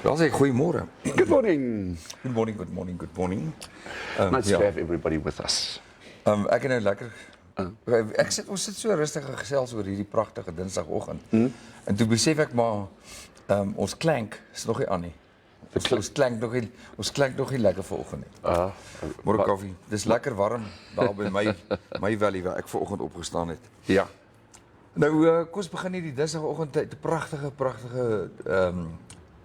Wel sê goeiemôre. Good morning. Good morning, good morning, good morning. Nice to have everybody with us. Ek het nou lekker ons sit so rustig gesels oor hierdie pragtige Dinsdagoggend. En toe besef ek maar ons klank is nog nie aan nie. Ons klank nog nie lekker vanoggend nie. Môre koffie. Dis lekker warm daar by my valley waar ek vanoggend opgestaan het. Ja. Nou kom ons begin hierdie Dinsdagoggend 'n pragtige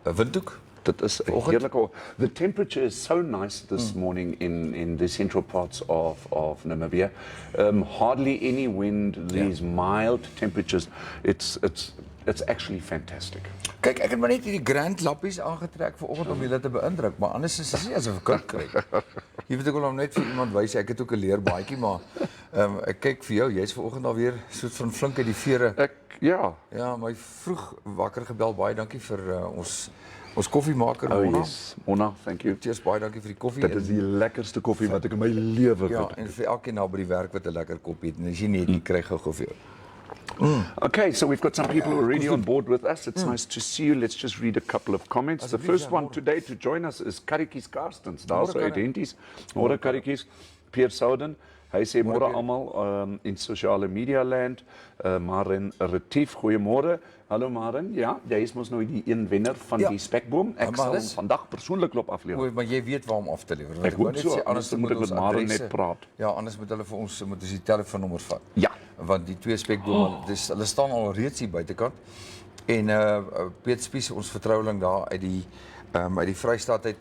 windhoek. That is a heerlijke. The temperature is so nice this morning in the central parts of Namibia. Hardly any wind. These mild temperatures. It's actually fantastic. Kyk, ek het maar net hierdie grand lappies aangetrek vanoggend om julle te beïndruk, maar anders is dit nie asof ek koud kry. Jy weet ek wil hom net vir iemand wys, ek het ook 'n leerbaadjie, maar ek kyk vir jou, jy's vanoggend alweer soort van flink uit die vere. Ja, my vroeg wakker gebel, baie dankie vir ons koffiemaker Mona. Yes, Mona, thank you. Cheers, baie dankie vir die koffie. Dit is die lekkerste koffie wat ek in my lewe gedrink het. Ja, en vir elkeen nou by die werk wat 'n lekker koppie het, en as jy net nie kry gou vir jou. Okay, so we've got some people already on board with us. It's nice to see you. Let's just read a couple of comments. The first one today to join us is Karikis Karstens. Daar's identies. Môre Karikis, Pierre Souden. Hy sê môre almal in sosiale media land. Maren Retief, goeiemôre. Hallo Maren. Ja, jy is mos nou die een wenner van die spekboom. Ek sal hom vandag persoonlik loop aflewer. O, maar jy weet waar om af te lewer. Ek moet net sê anders moet ek met Maren net praat. Ja, anders moet hulle vir ons moet ons die telefoonnommer vat. Ja. Want die twee spekbome, hulle staan al reeds hier buitekant. En Piet Spies, ons vertroueling daar uit die Vrystaat uit.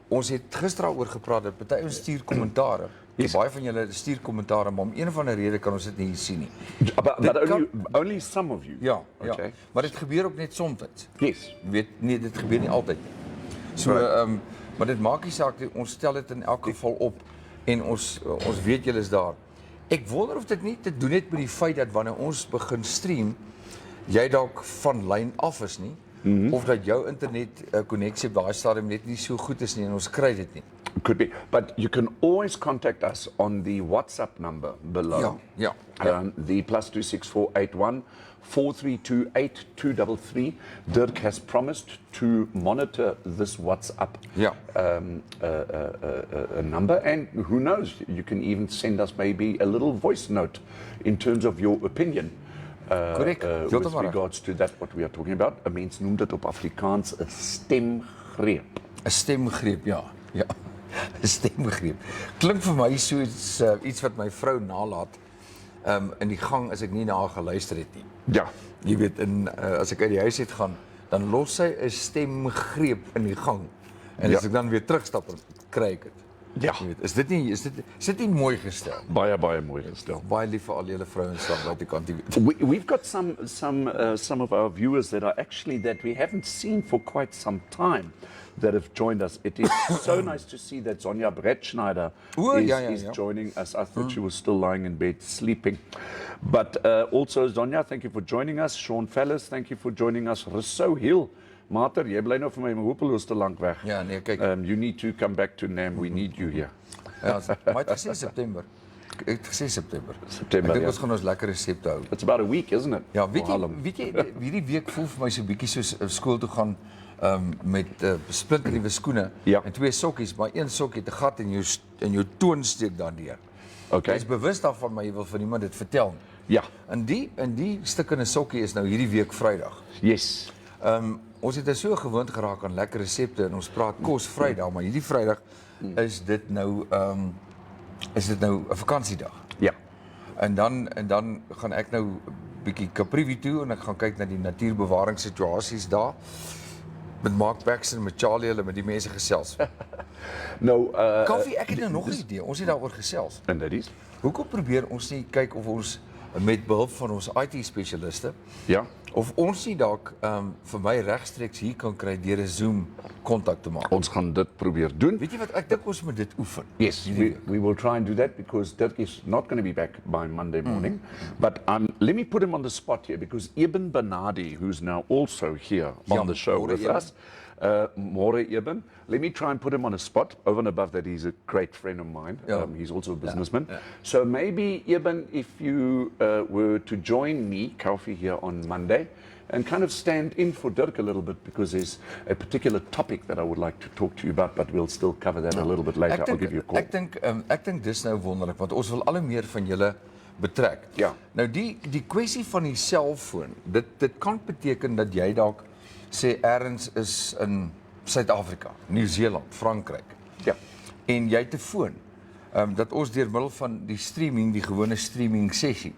Ons het gister daaroor gepraat dat party ons stuur kommentare. Baie van julle stuur kommentare, maar om een of ander rede kan ons dit nie hier sien nie. But only some of you. Ja, okay. Ja. Maar dit gebeur ook net soms. Yes. Weet nee, dit gebeur nie altyd nie. So maar dit maak nie saak, ons stel dit in elk geval op en ons weet julle is daar. Ek wonder of dit nie te doen het met die feit dat wanneer ons begin stream, jy dalk van lyn af is nie, of dat jou internet konneksie op daai stadium net nie so goed is nie en ons kry dit nie. Could be, but you can always contact us on the WhatsApp number below. Ja. The +26481 4328233. Dirk has promised to monitor this WhatsApp number, and who knows, you can even send us maybe a little voice note in terms of your opinion. With regards to that what we are talking about. 'n Mens noem dit op Afrikaans 'n stemgreep. 'n Stemgreep, ja. 'n Stemgreep. Klink vir my so iets wat my vrou nalat in die gang as ek nie na haar geluister het nie. Ja. Jy weet, as ek uit die huis uit gaan, dan los sy 'n stemgreep in die gang. En as ek dan weer terugstap, kry ek dit. Ja. Jy weet, is dit nie mooi gestel? Baie mooi gestel. Baie lief vir al julle vrouens daar buitekant. We've got some of our viewers that we haven't seen for quite some time that have joined us. It is so nice to see that Sonja Brettschneider is joining us. I thought she was still lying in bed sleeping. But also Sonja, thank you for joining us. Sean Fellis, thank you for joining us. Rousseau Hill, Mater, jy bly nou vir my hopeloos te lank weg. Ja, nee, kyk. You need to come back to Nam. We need you here. Ja, maar dit is September. Ek het gesê September. September. Ek dink ons gaan ons lekker resepte hou. It's about a week, isn't it? Ja, weet jy, hierdie week voel vir my so bietjie soos skool toe gaan met splinternuwe skoene en twee sokkies, maar een sokkie het 'n gat in jou toon steek daardeur. Okay. Jy is bewus daarvan, maar jy wil vir niemand dit vertel. Ja. En die stuk in 'n sokkie is nou hierdie week Vrydag. Yes. Ons het so gewoond geraak aan lekker resepte en ons praat kos Vrydag, maar hierdie Vrydag is dit nou 'n vakansiedag. Ja. En dan gaan ek nou bietjie Kaprivi toe en ek gaan kyk na die natuurbewaringssituasies daar. Met Mark Paxton, met Charlie, hulle met die mense gesels. Nou, Kaffie, ek het nou nog 'n idee. Ons het daaroor gesels. En dit is? Hoekom probeer ons nie kyk of ons met behulp van ons IT-spesialiste of ons nie dalk vir my regstreeks hier kan kry deur 'n Zoom kontak te maak. Ons gaan dit probeer doen. Weet jy wat, ek dink ons moet dit oefen. Yes, we will try and do that because Dirk is not going to be back by Monday morning. But let me put him on the spot here because Eben Bernardi, who's now also here on the show with us, More Eben. Let me try and put him on a spot. Over and above that, he's a great friend of mine. Yeah. He's also a businessman. So maybe, Eben, if you were to join me, Kaufeee, here on Monday, and kind of stand in for Dirk a little bit, because there's a particular topic that I would like to talk to you about, but we'll still cover that a little bit later. I'll give you a call. Ek dink dis nou wonderlik, want ons wil al hoe meer van julle betrek. Ja. Nou die kwessie van die selfoon, dit kan beteken dat jy dalk sê ergens is in Suid-Afrika, Nieu-Seeland, Frankryk. Ja. En jy het 'n foon. Dat ons deur middel van die streaming, die gewone streaming sessie,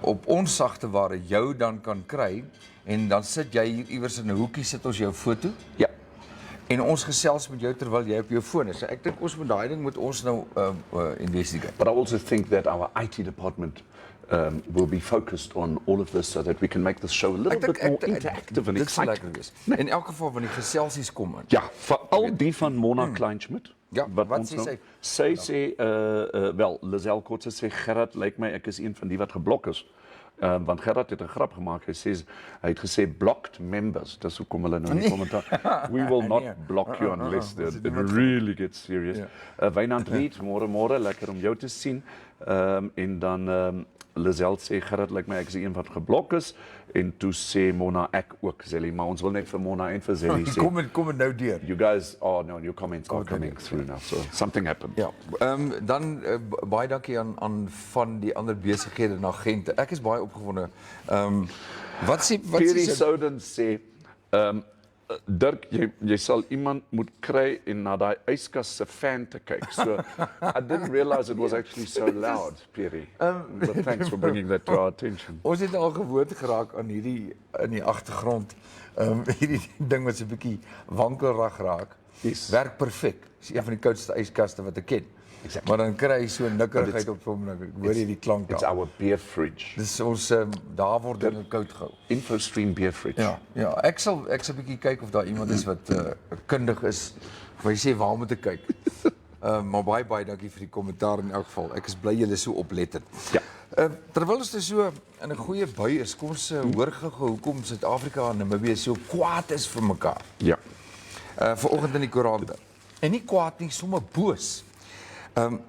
op ons sagte ware jou dan kan kry, en dan sit jy hier iewers in 'n hoekie, sit ons jou foto. Ja. En ons gesels met jou terwyl jy op jou foon is. So ek dink ons moet daai ding moet ons nou investigate. But I also think that our IT department will be focused on all of this so that we can make this show a little bit more interactive and exciting. In elk geval wanneer die geselsies kom in. Ja, veral die van Mona Kleinschmidt. Ja, wat sê sy? Sy sê, wel, Lizelle Kotze sê, Gerard, lyk my ek is een van die wat geblok is. Want Gerard het 'n grap gemaak. Hy het gesê blocked members. Dis hoekom hulle nou in die kommentaar. We will not block you unless it really gets serious. Wynand Riet, môre, lekker om jou te sien. En dan Lizelle sê, Gerard, lyk my ek is een wat geblok is. En toe sê Mona, ek ook, Zelly. Maar ons wil net vir Mona en vir Zelly sê. Kom het nou deur. You guys are, no, your comments are coming through now. So something happened. Ja, dan baie dankie aan van die ander besighede en agente. Ek is baie opgewonde. Wat sê Pierre Souden sê, Dirk, jy sal iemand moet kry en na daai yskas se fan te kyk. So I didn't realize it was actually so loud, Pierre. But thanks for bringing that to our attention. Ons het al gewoond geraak aan hierdie in die agtergrond. Hierdie ding wat so 'n bietjie wankelrig raak. Yes. Werk perfek. Dis een van die koudste yskaste wat ek ken. Exactly. Maar dan kry hy so 'n nikkerigheid op hom, dan hoor jy die klank daar. It's our beer fridge. Dis ons daar word dinge koud gehou. Infostream beer fridge. Ja, ek sal 'n bietjie kyk of daar iemand is wat kundig is. Of hy sê waar moet ek kyk. Maar baie dankie vir die kommentaar in elk geval. Ek is bly julle so oplettend. Ja. Terwyl ons so in 'n goeie bui is, kom ons hoor gou hoekom Suid-Afrika en Namibië so kwaad is vir mekaar. Ja. Vanoggend in die koerante. En nie kwaad nie, sommer boos.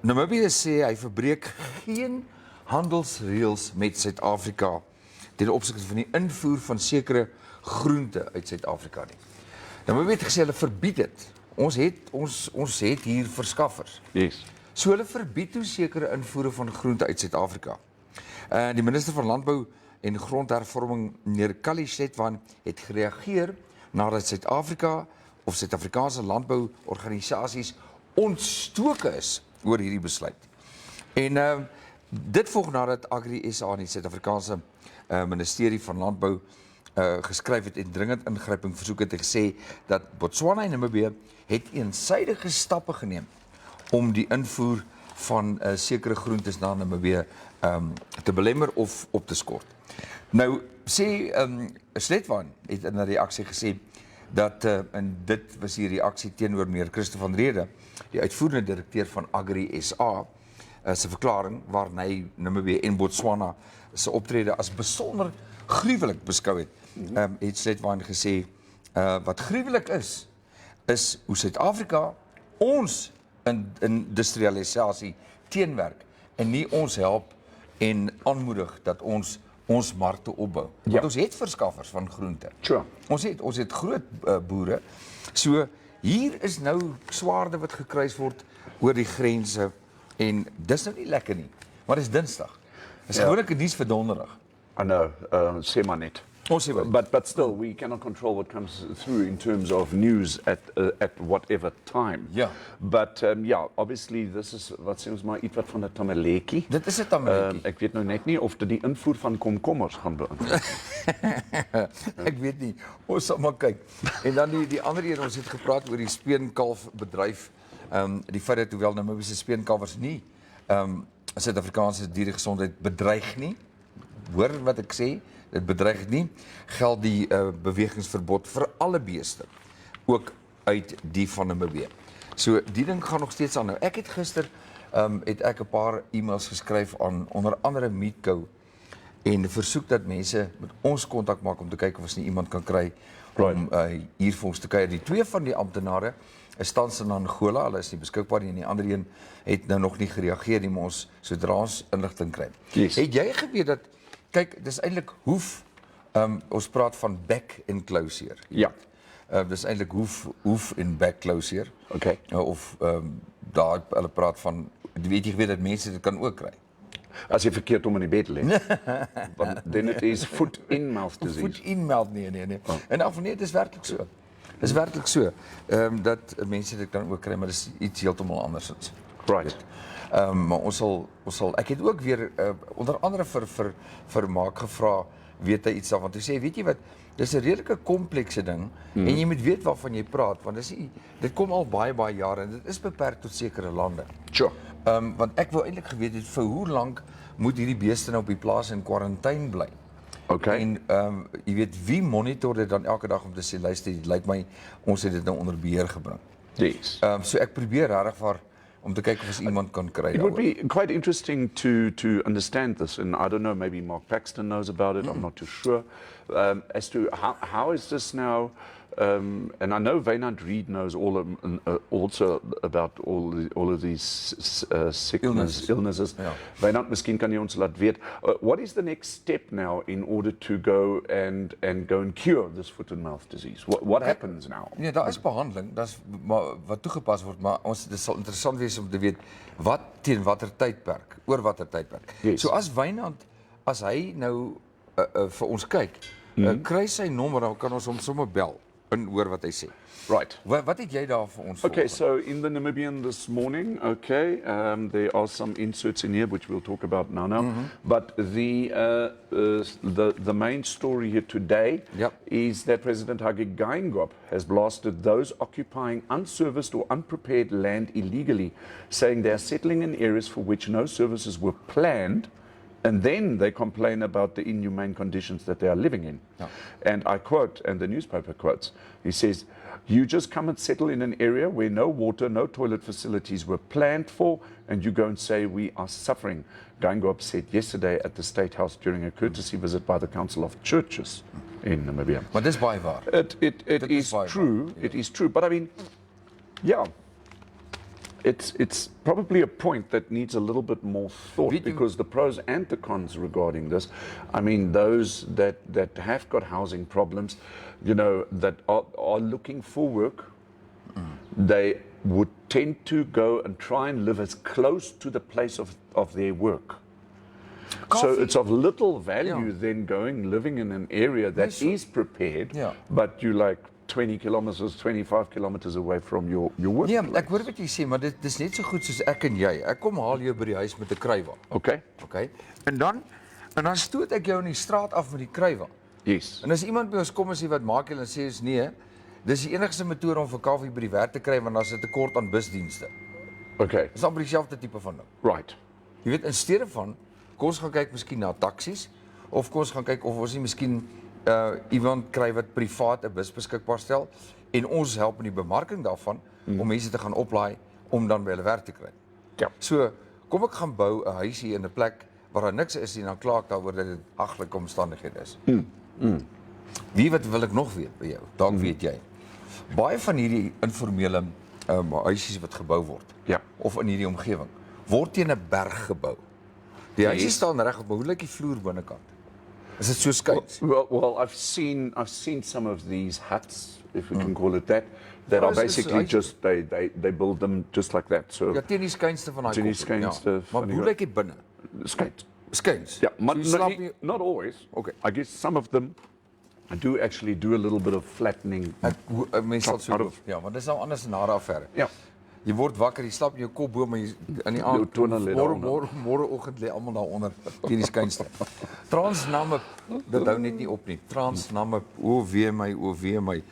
Namibië sê hy verbreek geen handelsreëls met Suid-Afrika ten opsigte van die invoer van sekere groente uit Suid-Afrika nie. Namibië het gesê hulle verbied dit. Ons het hier verskaffers. Yes. So hulle verbied toe sekere invoere van groente uit Suid-Afrika. Die minister van Landbou en Grondhervorming, meneer Kali Shetwan, het gereageer nadat Suid-Afrika of Suid-Afrikaanse landbouorganisasies ontstoke is oor hierdie besluit. En dit volg nadat Agri SA, die Suid-Afrikaanse ministerie van Landbou, geskryf het en dringend ingryping versoek het en gesê dat Botswana en Namibië het eensydige stappe geneem om die invoer van sekere groentes na Namibië te belemmer of op te skort. Nou sê Sletwan het in 'n reaksie gesê dat en dit was die reaksie teenoor meneer Christo van Rede, die uitvoerende direkteur van Agri SA, se verklaring waarin hy Namibië en Botswana se optrede as besonder gruwelik beskou het. Het Sletwan gesê wat gruwelik is hoe Suid-Afrika ons industrialisasie teenwerk en nie ons help en aanmoedig dat ons markte opbou. Want ons het verskaffers van groente. Sure. Ons het groot boere. So hier is nou swaarde wat gekruis word oor die grense en dis nou nie lekker nie. Maar dis Dinsdag. Dis gewoonlik 'n nuus vir Donderdag. I know, sê maar net. But still, we cannot control what comes through in terms of news at whatever time. Yeah. But obviously, this is wat sê ons maar iets wat van 'n tamaletjie. Dit is 'n tamaletjie. Ek weet nou net nie of dit die invoer van komkommers gaan beïnvloed. Ek weet nie. Ons sal maar kyk. En dan die ander een, ons het gepraat oor die speenkalfbedryf. Die feit dat hoewel Namibiese speenkalvers nie Suid-Afrikaanse dieregesondheid bedreig nie. Hoor wat ek sê? Dit bedreig dit nie, geld die bewegingsverbod vir alle beeste, ook uit die van Namibië. So die ding gaan nog steeds aan. Nou ek het gister het ek 'n paar e-mails geskryf aan onder andere Meetco en versoek dat mense met ons kontak maak om te kyk of ons nie iemand kan kry om hier vir ons te kuier. Die twee van die amptenare is tans in Angola, hulle is nie beskikbaar nie, en die ander een het nou nog nie gereageer nie, maar ons sodra ons inligting kry. Yes. Het jy geweet dat, kyk, dis eintlik hoef, ons praat van back enclosure. Ja. Dis eintlik hoef en back closure. Okay. Of daar hulle praat van, weet jy geweet dat mense dit kan ook kry. As jy verkeerd om in die bed lê. Then it is foot in mouth disease. Foot in mouth, nee. En af nee, dit is werklik so. Dit is werklik so. Dat mense dit kan ook kry, maar dis iets heeltemal andersins. Right. Maar ons sal ek het ook weer onder andere vir Mark gevra, weet hy iets daarvan. Toe sê weet jy wat, dis 'n redelike komplekse ding en jy moet weet waarvan jy praat, want dit kom al baie jare en dit is beperk tot sekere lande. Sure. Want ek wou eintlik geweet het vir hoe lank moet hierdie beeste nou op die plaas in kwarantyne bly. Okay. En jy weet wie monitor dit dan elke dag om te sê luister, dit lyk my ons het dit nou onder beheer gebring. Yes. So ek probeer regtig om te kyk of ons iemand kan kry. It would be quite interesting to understand this, and I don't know, maybe Mark Paxton knows about it, I'm not too sure, as to how is this now, and I know Wynand Reed knows also about all of these illnesses. Ja. Wynand, miskien kan jy ons laat weet, what is the next step now in order to go and cure this foot and mouth disease? What happens now? Nee, daar is behandeling, wat toegepas word, maar dit sal interessant wees om te weet wat teen watter tydperk, oor watter tydperk. Yes. So as Wynand, as hy nou vir ons kyk, kry sy nommer, dan kan ons hom sommer bel en hoor wat hy sê. Right. Wat het jy daar vir ons Okay, so in the Namibian this morning, okay, there are some inserts in here which we'll talk about now. But the main story here today is that President Hage Geingob has blasted those occupying unserviced or unprepared land illegally, saying they are settling in areas for which no services were planned. And then they complain about the inhumane conditions that they are living in. Yeah. And I quote, and the newspaper quotes, he says, you just come and settle in an area where no water, no toilet facilities were planned for, and you go and say we are suffering. Geingob said yesterday at the State House during a courtesy visit by the Council of Churches in Namibia. Maar dis baie waar. It is true, it is true. But I mean, yeah. It's probably a point that needs a little bit more thought, because the pros and the cons regarding this, I mean, those that have got housing problems, you know, that are looking for work, they would tend to go and try and live as close to the place of their work. So it's of little value then living in an area that is prepared, but you like 20 kilometers, 25 kilometers away from your work. Nee, ek hoor wat jy sê, maar dit is net so goed soos ek en jy. Ek kom haal jou by die huis met 'n kruiwa. Okay. En dan stoot ek jou in die straat af met die kruiwa. Yes. En as iemand by ons kom en sê wat maak julle, en sê is nee, dis die enigste metode om vir koffie by die werk te kry, want daar's 'n tekort aan busdienste. Okay. Dis amper dieselfde tipe van ding. Right. Jy weet, in steede van kom ons gaan kyk miskien na taksies, of kom ons gaan kyk of ons nie miskien iemand kry wat privaat 'n bus beskikbaar stel en ons help in die bemarking daarvan om mense te gaan oplaai om dan by hulle werk te kry. Ja. So, kom ek gaan bou 'n huisie in 'n plek waar daar niks is nie, dan kla ek daaroor dat dit aglike omstandighede is. Wie wat wil ek nog weet by jou? Dalk weet jy. Baie van hierdie informele huisies wat gebou word, of in hierdie omgewing, word teen 'n berg gebou. Die huisie staan reg op, maar hoe lyk die vloer binnekant? Is it so skuins? Well, I've seen some of these huts, if we can call it that are basically just they build them just like that. So ja, teen die skynste van daai kop. Teen die skynste Maar hoe lyk dit binne? Skuins. Yeah, not always. Okay. I guess some of them do actually do a little bit of flattening. Mense sal so ja, want dit is nou anders in harde affære. Ja. Jy word wakker, jy slap in jou kop bo, maar jy in die aand môreoggend lê almal daaronder teen die skynste. Transnamib, dit hou net nie op nie. Transnamib, o wee my.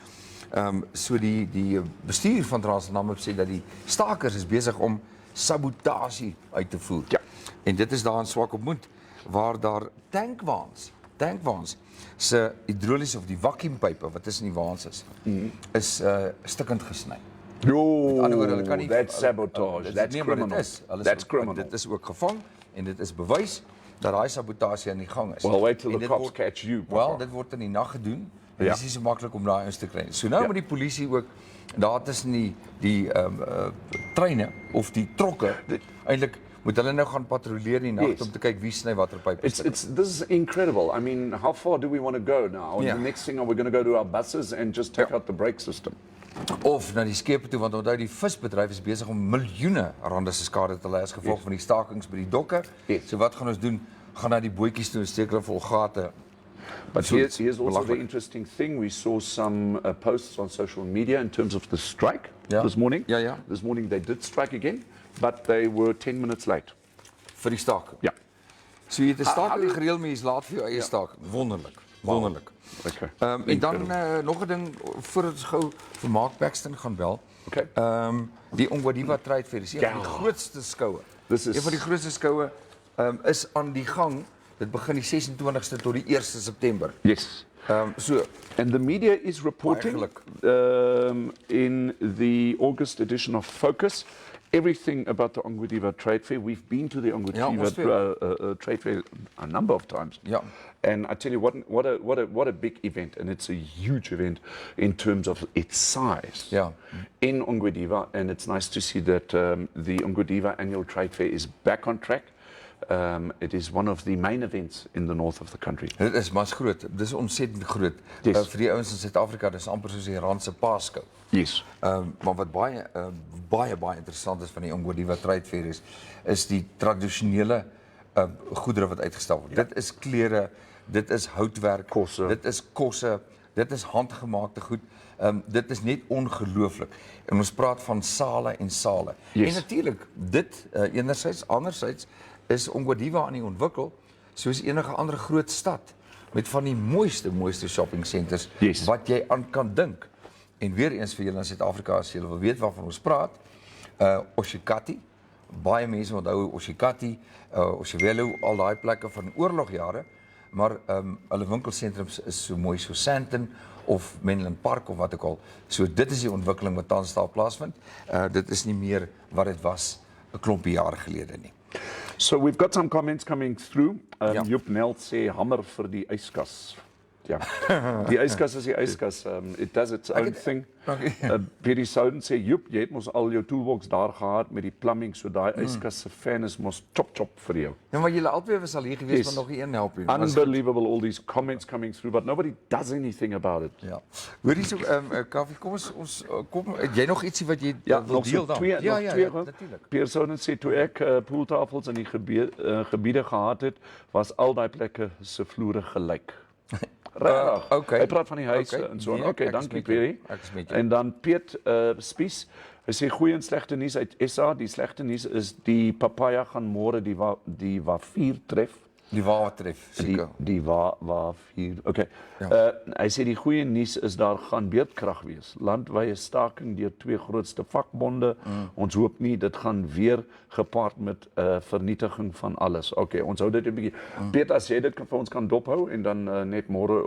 So die bestuur van Transnamib sê dat die stakers is besig om sabotasie uit te voer. Ja. En dit is daar in Swakopmund waar daar tankwaans se hidroliese of die vakuumpype wat tussen die waans is stukkend gesny. That's sabotage. That's criminal. That's criminal. Dit is ook gevang en dit is bewys dat daai sabotasie aan die gang is. Well, wait till the cops catch you. Wel, dit word in die nag gedoen En dit is nie so maklik om daai eens te kry. So nou met die polisie ook daar tussen die treine of die trokke eintlik moet hulle nou gaan patrolleer in die nag om te kyk wie sny watter pype. This is incredible. I mean, how far do we want to go now? And the next thing, are we going to go to our buses and just take out the brake system? Of na die skepe toe, want onthou die visbedryf is besig om miljoene rande se skade te ly as gevolg van die stakings by die dokke. So wat gaan ons doen? Gaan na die bootjies toe en steek hulle vol gate. But here's also the interesting thing. We saw some posts on social media in terms of the strike this morning. This morning they did strike again, but they were 10 minutes late. Vir die staking? Ja. So jy het 'n staking gereël, maar jy's laat vir jou eie staking. Wonderlik. Wonderlik. Okay. En dan nog 'n ding voordat ons gou vir Mark Paxton gaan bel. Okay. Die Ongwediva Trade Fair is een van die grootste skoue. Een van die grootste skoue is aan die gang. Dit begin die 26ste tot die 1ste September. Yes. And the media is reporting in the August edition of Focus everything about the Ongwediva Trade Fair. We've been to the Ongwediva Trade Fair a number of times. And I tell you what a big event, and it's a huge event in terms of its size in Ongwediva, and it's nice to see that the Ongwediva Annual Trade Fair is back on track. It is one of the main events in the north of the country. Dit is mas groot. Dit is ontsettend groot. Vir die ouens in Suid-Afrika, dis amper soos die Rand se Paaskou. Yes. Maar wat baie interessant is van die Ongwediva Trade Fair is die tradisionele goedere wat uitgestal word. Dit is klere, dit is houtwerk, dit is kosse, dit is handgemaakte goed. Dit is net ongelooflik. En ons praat van sale en sale. En natuurlik, dit enerzijds, anderzijds is Ongwediva aan die ontwikkel soos enige ander groot stad met van die mooiste shopping centers wat jy aan kan dink. En weer eens vir julle in Suid-Afrika as julle wil weet waarvan ons praat, Oshikati, baie mense onthou Oshikati, Oshivelo, al daai plekke van oorlogjare, maar hulle winkelsentrums is so mooi so Sandton of Menlyn Park of wat ook al. So dit is die ontwikkeling wat tans daar plaasvind. Dit is nie meer wat dit was 'n klompie jare gelede nie. So we've got some comments coming through. Joep Nel sê hammer vir die yskas. Ja. Die yskas is die yskas. It does its own thing. Petty Souden sê Joep, jy het mos al jou toolbox daar gehad met die plumbing, so daai yskas se fan is mos chop vir jou. Ja, maar julle albei was al hier gewees, maar nog nie een help nie. Unbelievable, all these comments coming through, but nobody does anything about it. Ja. Hoor hier so, Kaffee, kom, het jy nog ietsie wat jy wil deel dan? Ja, natuurlijk. Pierre Souden sê, toe ek pooltafels in die gebiede gehad het, was al die plekke se vloere gelyk. Okay. Hy praat van die huise en so. Okay, dankie Perry. En dan Piet Spies, hy sê goeie en slegte nuus uit SA. Die slegte nuus is die papaya gaan môre die wafier tref. Die waar tref, seker. Die wafier. Okay. Hy sê die goeie nuus is daar gaan beerdkrag wees. Landwye staking deur twee grootste vakbonde. Ons hoop nie dit gaan weer gepaard met vernietiging van alles. Okay, ons hou dit 'n bietjie. Piet, as jy dit vir ons kan dophou en dan net môre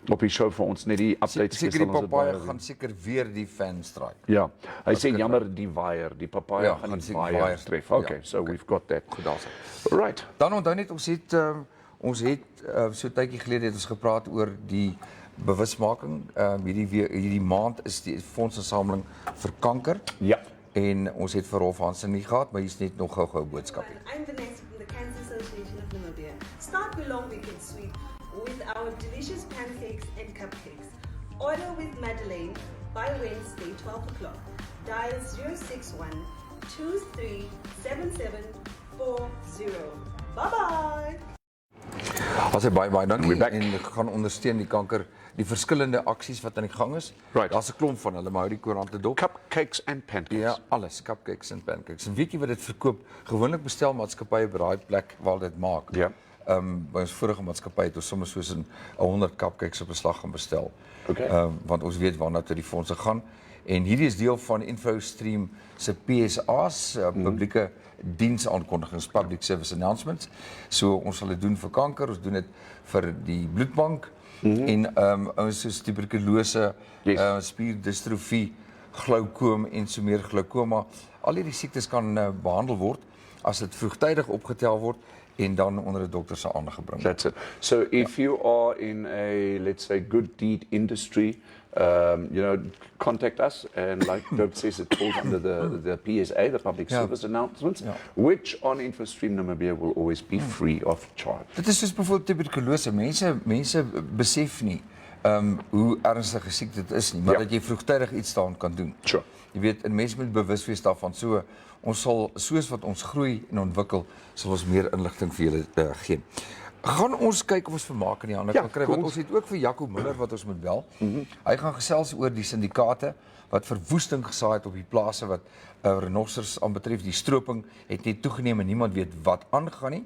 op die show vir ons net die updates gee. Seker die papaya gaan seker weer die fan strike. Ja, hy sê jammer die wire, die papaya gaan die wire tref. Okay, so we've got that. Goed daarso. Right. Dan onthou net ons het so 'n tydjie gelede het ons gepraat oor die bewusmaking. Hierdie maand is die fondsinsameling vir kanker. Ja. En ons het vir Rolf Hansen nie gehad, maar hier's net nog gou-gou boodskap hier. I'm Vanessa from the Cancer Association of Namibia. Start your long weekend sweep with our delicious pancakes and cupcakes. Order with Madeleine by Wednesday, 12 o'clock. Dial 061 237740. Bye-bye! As hy baie dankie en gaan ondersteun die kanker, die verskillende aksies wat aan die gang is. Right. Daar's 'n klomp van hulle, maar hou die koerante dop. Cupcakes and pancakes. Ja, alles, cupcakes en pancakes. En weet jy wat dit verkoop? Gewoonlik bestel maatskappye by daai plek waar dit maak. Ja. By ons vorige maatskappy het ons soms soos 100 cupcakes op 'n slag gaan bestel. Okay. Want ons weet waarna toe die fondse gaan. En hierdie is deel van Infostream se PSA's, publieke diensaankondigings, public service announcements. So ons sal dit doen vir kanker, ons doen dit vir die bloedbank en ons soos tuberkulose, spierdistrofie, glaukoom en so meer glaukoma. Al hierdie siektes kan behandel word as dit vroegtydig opgetel word en dan onder 'n dokter se aandag gebring word. That's it. So if you are in a, let's say, good deed industry, contact us, and like Dirk says, it falls under the PSA, the public service announcements, which on Infostream Namibia will always be free of charge. Dit is soos byvoorbeeld tuberkulose. Mense besef nie hoe ernstig 'n siekte dit is nie, maar dat jy vroegtydig iets daaraan kan doen. Sure. Jy weet, en mense moet bewus wees daarvan. So ons sal, soos wat ons groei en ontwikkel, sal ons meer inligting vir julle gee. Gaan ons kyk of ons vermaak in die hande kan kry, want ons het ook vir Jaco Muller wat ons moet bel. Hy gaan gesels oor die syndikaate wat verwoesting gesaai het op die plase wat renosters aanbetref. Die stroping het net toegeneem en niemand weet wat aangaan nie.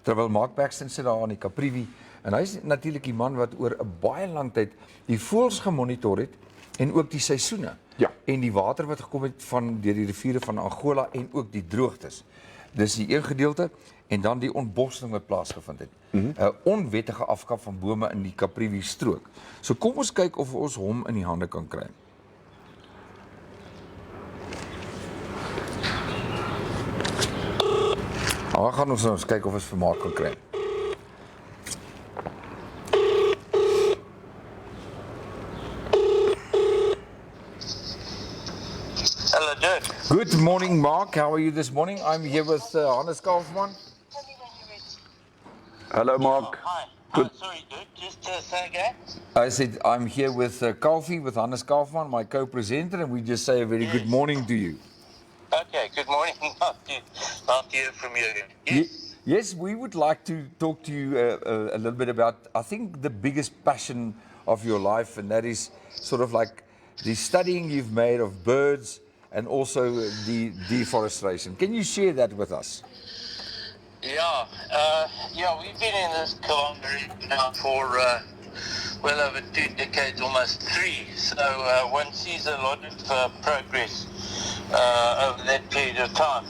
Terwyl Paxton sit daar aan die Kaprivi, en hy is natuurlik die man wat oor 'n baie lang tyd die voëls gemonitor het en ook die seisoene. Ja. En die water wat gekom het deur die riviere van Angola en ook die droogtes. Dis die een gedeelte en dan die ontbossing wat plaasgevind het. 'n Onwettige afkap van bome in die Kaprivi strook. So kom ons kyk of ons hom in die hande kan kry. Dan gaan ons kyk of ons vermaak kan kry. Hello, Dirk. Good morning, Mark. How are you this morning? I'm here with Hannes Kaufman. Hello, Mark. Hi. Good. Sorry, Dirk. Just say again. I said I'm here with Kaufeee, with Hannes Kaufman, my co-presenter, and we just say a very good morning to you. Okay, good morning. Nice to hear from you. Yes, we would like to talk to you a little bit about, I think, the biggest passion of your life, and that is sort of like the studying you've made of birds and also the deforestation. Can you share that with us? Yeah, we've been in this Kavango Region now for well over 2 decades, almost 3. So one sees a lot of progress over that period of time.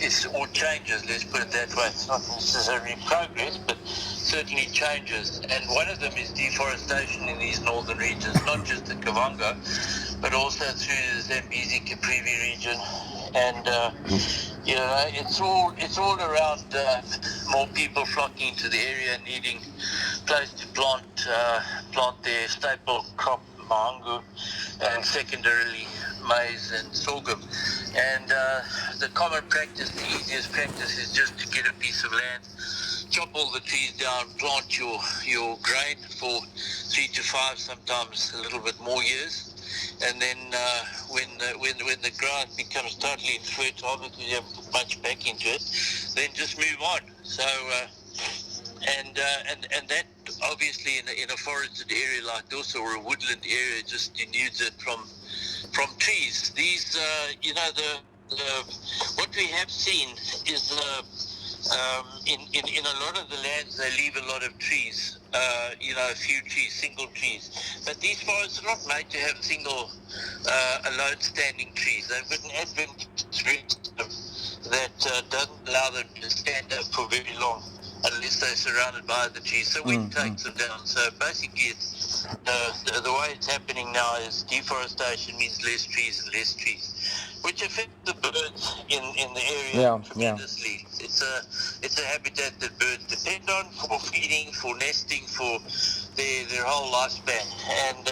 It's all changes, let's put it that way. It's not necessarily progress, but certainly changes. And one of them is deforestation in these northern regions, not just the Kavango, but also through the Zambezi Kaprivi region. And it's all around more people flocking to the area, needing place to plant their staple crop, mahangu, and secondarily maize and sorghum. And the common practice, the easiest practice, is just to get a piece of land, chop all the trees down, plant your grain for 3 to 5, sometimes a little bit more years. And then when the ground becomes totally infertile because you haven't put much back into it, then just move on. So and that obviously in a forested area like this or a woodland area just denudes it from trees. These what we have seen is in a lot of the lands they leave a lot of trees. A few trees, single trees. But these forests are not made to have single, alone standing trees. They've got an advantage that doesn't allow them to stand up for very long unless they're surrounded by the trees. So wind takes them down. So basically it's, the way it's happening now is deforestation means less trees and less trees, which affects the birds in the area tremendously. It's a habitat that birds depend on for feeding, for nesting, for their whole lifespan. And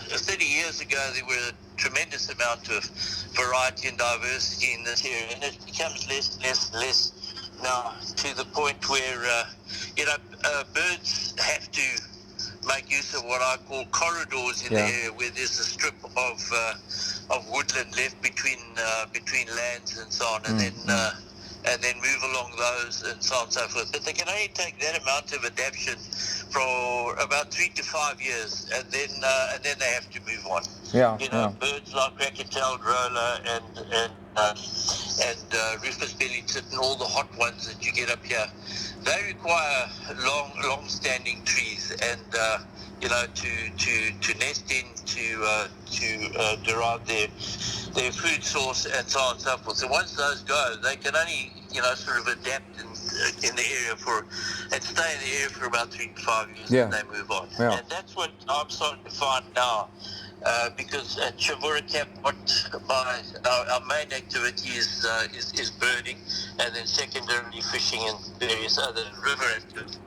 30 years ago there were a tremendous amount of variety and diversity in this area, and it becomes less now, to the point where birds have to make use of what I call corridors in the area, where there's a strip of woodland left between lands and so on, and then move along those and so on and so forth. But they can only take that amount of adaptation for about 3 to 5 years, and then they have to move on. Birds like racket-tailed roller and rufous-bellied tit and all the hot ones that you get up here, they require long-standing trees and to nest in, to derive their food source and so on and so forth. So once those go, they can only sort of adapt in the area and stay in the area for about 3 to 5 years, and they move on. And that's what I'm starting to find now. because at Shamvura Camp, our main activity is birding, and then secondarily fishing and various other river activities.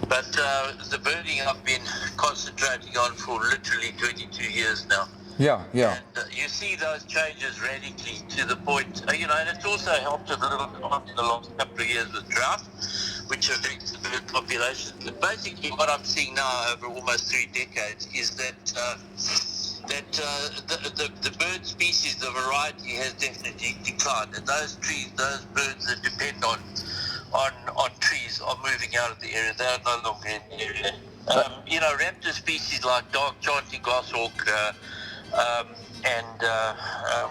But the birding I've been concentrating on for literally 22 years now. Yeah. And you see those changes radically to the point, and it's also helped a little bit on in the last couple of years with drought, which affects the bird population. But basically what I'm seeing now over almost 3 decades is that the bird species, the variety has definitely declined. And those birds that depend on trees are moving out of the area. They are no longer in the area. Raptor species like dark chanting goshawk, and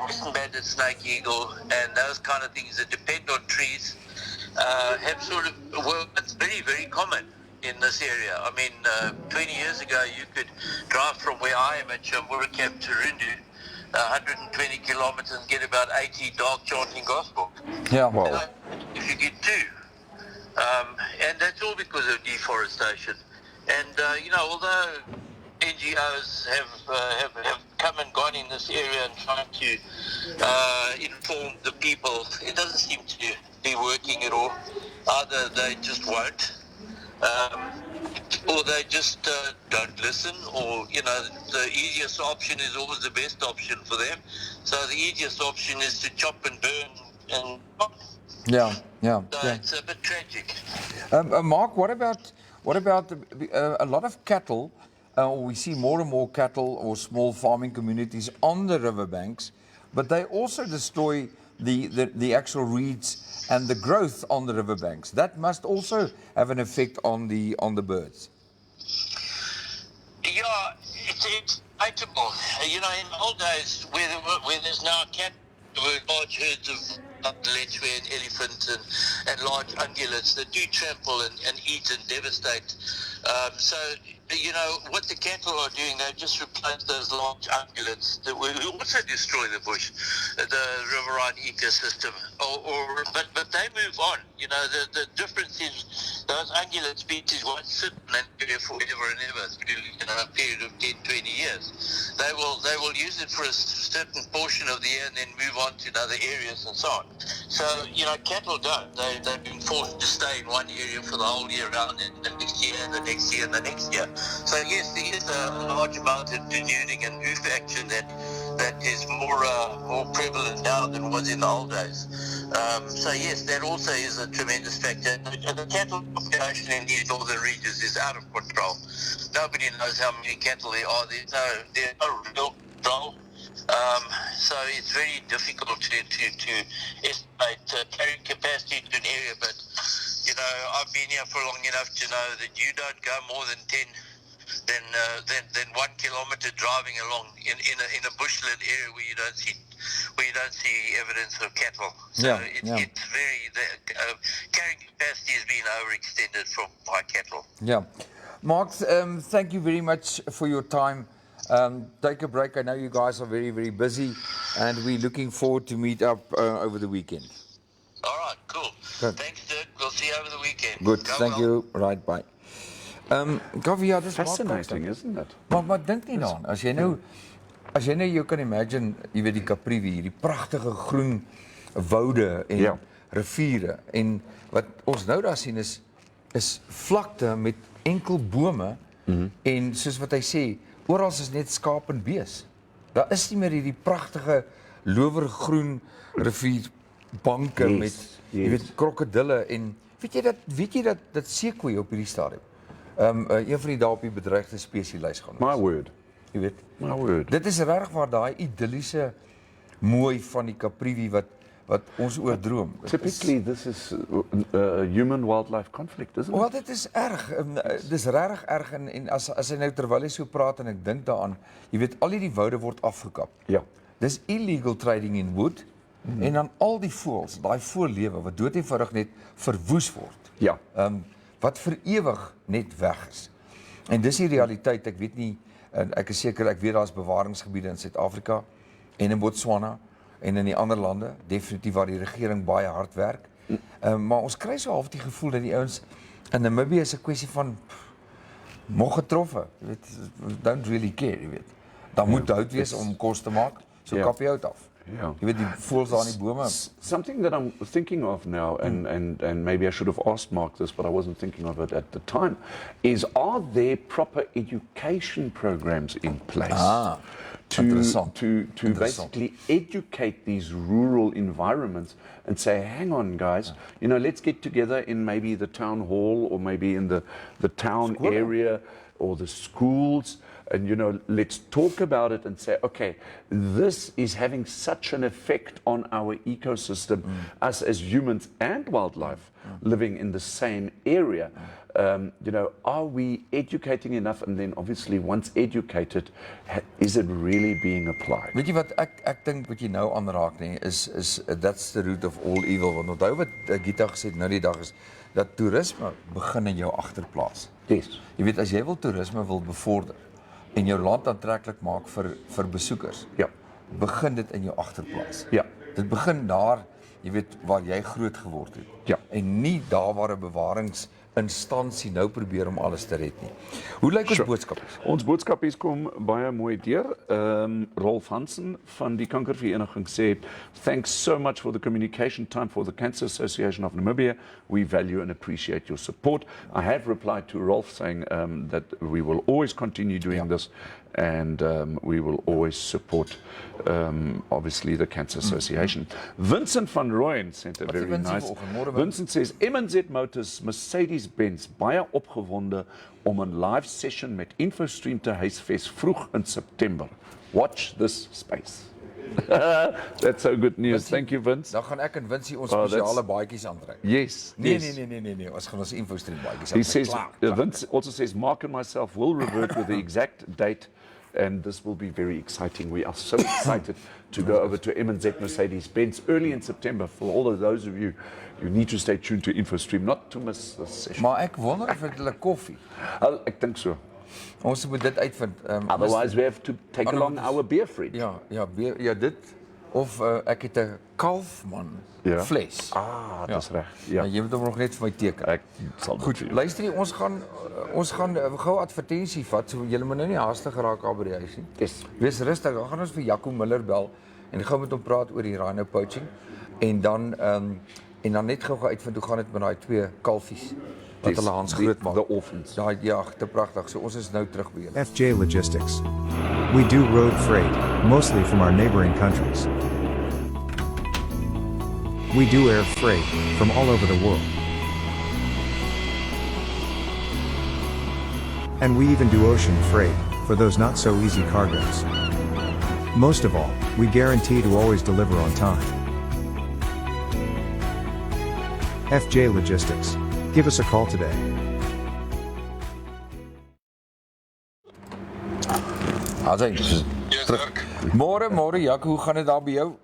western banded snake eagle and those kind of things that depend on trees have sort of, well, it's very, very common in this area. I mean, 20 years ago you could drive from where I am at Shamvura Camp to Rindu 120 kilometers and get about 80 dark chanting goshawk. Yeah. Wow. If you get 2. And that's all because of deforestation. And although NGOs have come and gone in this area and trying to inform the people, it doesn't seem to be working at all. Either they just won't, or they just don't listen, or the easiest option is always the best option for them. So the easiest option is to chop and burn and Yeah. so it's a bit tragic. Mark, what about a lot of cattle? We see more and more cattle or small farming communities on the riverbanks, but they also destroy the actual reeds and the growth on the riverbanks. That must also have an effect on the birds. Yeah, it's debatable. In the old days, where there's now cattle, there were large herds of lechwe and elephants and large ungulates that do trample and eat and devastate. So, what the cattle are doing, they just replace those large ungulates that will also destroy the bush, the riverine ecosystem. But they move on. The difference is those ungulate species won't sit in an area forever and ever through a period of 10, 20 years. They will use it for a certain portion of the year and then move on to other areas and so on. So, cattle don't. They've been forced to stay in one area for the whole year round, and the next year, and the next year, and the next year. So, yes, there is a large amount of denuding and hoof action that is more prevalent now than was in the old days. So, yes, that also is a tremendous factor. The cattle population in these northern regions is out of control. Nobody knows how many cattle there are. There's no real control. So it's very difficult to estimate carrying capacity to an area, but I've been here for long enough to know that you don't go more than 1 kilometer driving along in a bushland area where you don't see evidence of cattle. So it's very carrying capacity has been overextended by cattle. Yeah. Mark, thank you very much for your time. Take a break. I know you guys are very, very busy, and we're looking forward to meet up over the weekend. All right, cool. Good. Thanks, Dirk. We'll see you over the weekend. Good, Go thank well. you. Right, bye. Kaufeee, ja, dis Fascinating, isn't it? Maar dink nie daaraan. As jy nou jou kan imagine, jy weet die Kaprivi, die pragtige groen woude en riviere, en wat ons nou daar sien is vlakte met enkel bome, en soos wat hy sê, oral is net skaap en bees. Daar is nie meer hierdie pragtige lowergroen rivierbanke met jy weet krokodille en weet jy dat seekoeie op hierdie stadium een van die daar op die bedreigde spesielys gaan. My word. Jy weet. My word. Dit is regtig waar daai idilliese mooi van die Kaprivi wat ons oordroom. Typically this is a human-wildlife conflict, isn't it? Wel, dit is erg. Dis regtig erg en as hy nou terwyl hy so praat en ek dink daaraan, jy weet al hierdie woude word afgekap. Ja. Dis illegal trading in wood en dan al die voëls, daai voëllewe wat dood eenvoudig net verwoes word. Ja. Wat vir ewig net weg is. En dis die realiteit, ek weet nie, ek is seker, ek weet daar is bewaringsgebiede in Suid-Afrika en in Botswana en in die ander lande, definitief waar die regering baie hard werk. Maar ons kry so half die gevoel dat die ouens in Namibië is 'n kwessie van mog getroffe, jy weet, don't really care, jy weet. Dan moet hout wees om kos te maak, so kap jy hout af. Ja. Jy weet die voëls daar in die bome. Something that I'm thinking of now, and maybe I should have asked Mark this, but I wasn't thinking of it at the time, is are there proper education programs in place to basically educate these rural environments and say, hang on guys, you know, let's get together in maybe the town hall or maybe in the town area or the schools, and you know, let's talk about it and say, okay, this is having such an effect on our ecosystem, us as humans and wildlife living in the same area. You know, are we educating enough? And then obviously once educated, is it really being applied? Weet jy wat ek dink wat jy nou aanraak nie is that's the root of all evil. Want onthou wat Gita gesê het nou die dag is dat toerisme begin in jou agterplaas. Yes. Jy weet as jy wil toerisme wil bevorder en jou land aantreklik maak vir besoekers. Ja. Begin dit in jou agterplaas. Ja. Dit begin daar, jy weet waar jy groot geword het. Ja. En nie daar waar 'n bewaringsinstansie nou probeer om alles te red nie. Hoe lyk ons boodskap? Ons boodskapies kom baie mooi deur. Rolf Hansen van die Kankervereniging sê, thanks so much for the communication time for the Cancer Association of Namibia. We value and appreciate your support. I have replied to Rolf saying that we will always continue doing this, and we will always support obviously the Cancer Association. Vincent van Rooyen sent a very nice. Vincent says MNZ Motors Mercedes-Benz baie opgewonde om 'n live session met Infostream te huisves vroeg in September. Watch this space. That's so good news. Thank you, Vince. Dan gaan ek en Vincie ons spesiale baadjies aantrek. Yes. Nee, yes. nee. Ons gaan ons Infostream baadjies He aantrek. says, Vince also says, Mark and myself will revert with the exact date, and this will be very exciting. We are so excited to go over to MNZ Mercedes-Benz early in September. For all of those of you, you need to stay tuned to Infostream, not to miss this session. Maar ek wonder of het hulle koffie. Ek dink so. Ons moet dit uitvind. Otherwise, we have to take along our beer fridge. Ja, dit of ek het 'n kalfman fles. Dis reg. Ja. Jy moet hom nog net vir my teken. Ek sal Goed, luister jy, ons gaan gou advertensie vat, so julle moet nou nie haastig raak daar by die huis nie. Yes. Wees rustig, dan gaan ons vir Jaco Muller bel en gou met hom praat oor die rhino poaching en dan net gou uitvind hoe gaan dit met daai twee kalfies wat hulle Hans groot maak. The orphans. Ja, te pragtig. So ons is nou terug by julle. FJ Logistics. We do road freight, mostly from our neighboring countries. We do air freight from all over the world. And we even do ocean freight for those not so easy cargoes. Most of all, we guarantee to always deliver on time. FJ Logistics. Give us a call today. Asai. Môre Jaco, hoe gaan dit daar by jou?